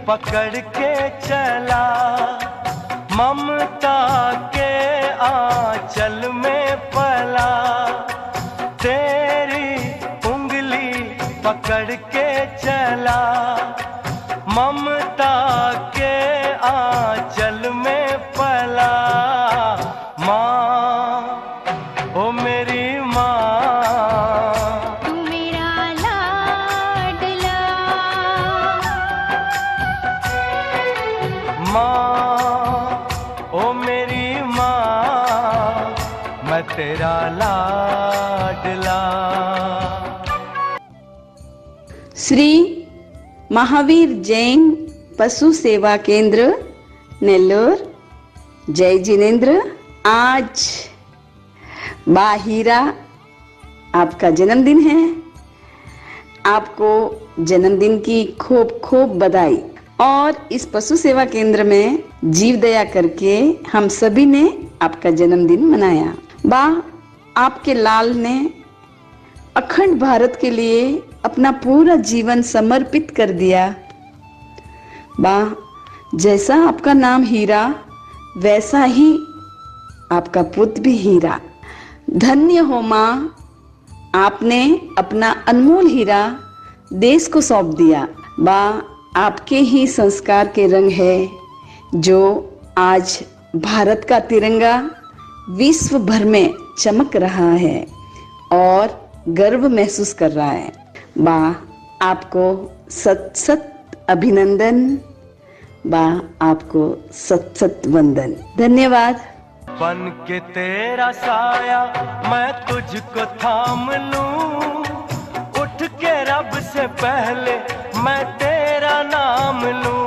पकड़ के चला, ममता के आंचल में पला, तेरी उंगली पकड़ के चला, ममता के आंचल में पला। माँ, ओ मेरी माँ, तू मेरा लाडला। माँ, ओ मेरी माँ, मैं तेरा लाडला। श्री महावीर जैन पशु सेवा केंद्र नेल्लोर। जय जिनेन्द्र। आज हीरा आपका जन्मदिन है। आपको जन्मदिन की खूब खूब बधाई। और इस पशु सेवा केंद्र में जीव दया करके हम सभी ने आपका जन्मदिन मनाया। आपके लाल ने अखंड भारत के लिए अपना पूरा जीवन समर्पित कर दिया। जैसा आपका नाम हीरा, वैसा ही आपका पुत्र भी हीरा। धन्य हो माँ, आपने अपना अनमोल हीरा देश को सौंप दिया। आपके ही संस्कार के रंग है जो आज भारत का तिरंगा विश्व भर में चमक रहा है और गर्व महसूस कर रहा है। आपको सत सत अभिनंदन। आपको सत सत वंदन। धन्यवाद। बन के तेरा साया मैं तुझको थाम लूं, उठ के रब से पहले मैं तेरा नाम लूं।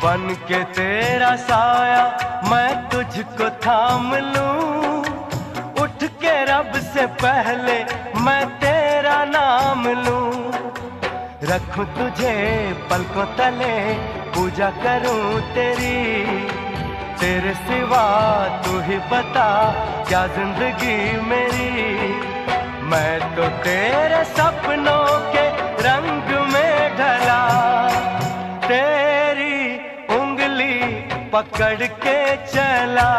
बन के तेरा साया मैं तुझको थाम लूं, उठ के रब से पहले मैं तेरा नाम लूं। रखूं तुझे पलकों तले, पूजा करूं तेरी, तेरे सिवा तू ही बता क्या जिंदगी मेरी। मैं तो तेरे सपनों के रंग में ढला, तेरी उंगली पकड़ के चला,